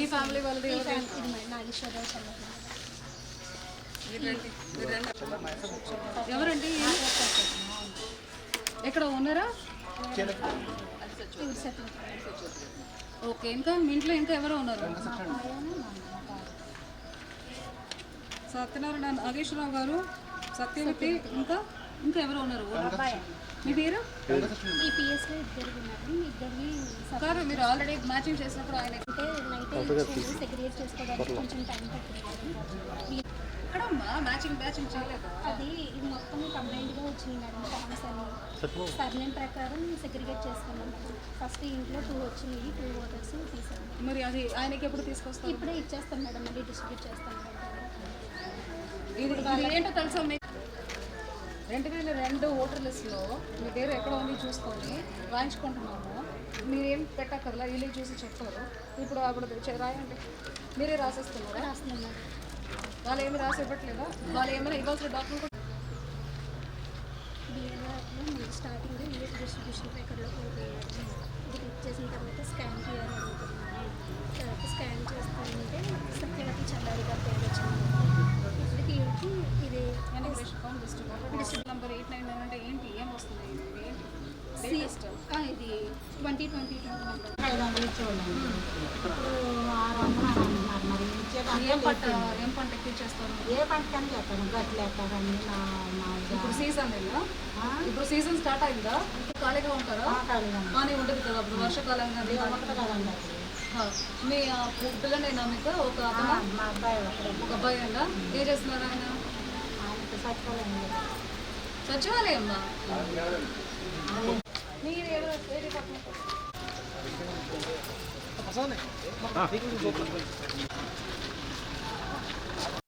ఈ ఫ్యామిలీ వాళ్ళది నాగేశ్వరరావు చల్లపల్లి. ఎవరండి? ఎక్కడ ఉన్నారా? ఓకే, ఇంకా మీ ఇంట్లో ఇంకా ఎవరో ఉన్నారు? సత్యనారాయణ, నాగేశ్వరరావు గారు, సత్యవతి, ఇంకా ఇంకా ఎవరో ఉన్నారు? మీ పేరు? కాదు, మీరు ఆల్రెడీ మ్యాచింగ్ చేసినప్పుడు ఆయన సెగ్రిగేట్ చేసుకోవడానికి కొంచెం టైం పట్టింది. ఎక్కడమ్మా మ్యాచింగ్ చేయలేదు? అది ఇది మొత్తం కంప్లైంట్గా వచ్చింది మేడం. ఫార్మ్స్ అని సర్నేమ్ ప్రకారం సెగ్రిగేట్ చేసుకున్నాం మేడం. ఫస్ట్ ఇంట్లో 2 వచ్చినాయి, 2 ఓటర్స్ తీసాను. మరి అది ఆయనకి ఎప్పుడు తీసుకొస్తాం? ఇప్పుడే ఇచ్చేస్తాం మేడం, మళ్ళీ డిస్ట్రిబ్యూట్ చేస్తాం మేడం. ఇది ఏంటో తెలుసా మీకు? 2002 ఓటర్ లిస్టులో మీ పేరు ఎక్కడ ఉంది చూసుకొని రాయించుకుంటున్నాము. మీరేం పెట్టక్కర్లా, వీళ్ళు చూసి చెప్తారు. ఇప్పుడు అప్పుడు రాయండి, మీరే రాసేస్తున్నారా? రాస్తున్నాం మేడం. వాళ్ళు ఏమి రాసి ఇవ్వట్లేదా? వాళ్ళు ఏమైనా ఇవ్వాల్సిన డాక్యుమెంట్ కూడా బిఎల్ఆర్లో ముందు స్టార్టింగ్ ఇంగ్లీష్ డిస్ట్రిబ్యూషన్ రికార్డ్లో పోయారు. ఇది క్లిక్ చేసిన తర్వాత స్కాన్ చేయాలి అనుకుంటున్నాను. తర్వాత స్కాన్ చేస్తుంటే సత్యవతి చల్లారి గారి పేరు వచ్చింది. ఇప్పటికి ఏంటి ఇది ఇమిగ్రేషన్ ఫామ్ డిస్ట్రిక్ట్ నెంబర్ 899 అంటే ఏంటి? ఏం వస్తుంది? ఇది 2022 ఏం పంట ఎక్కించేస్తారు? ఏ పంటకని చెప్పాను గట్లు ఎక్కడని ఇప్పుడు సీజన్ లేదా? ఇప్పుడు సీజన్ స్టార్ట్ అయిందా? ఖాళీగా ఉంటారా? కానీ ఉంటుంది కదా అప్పుడు వర్షాకాలం కదా. మీ పిల్లనైనా మీకు ఒక మా అబ్బాయి ఒక అబ్బాయి ఉందా? ఏం చేస్తున్నారు ఆయన? సచివాలయం. మీరు ఏ డిపార్ట్మెంట్?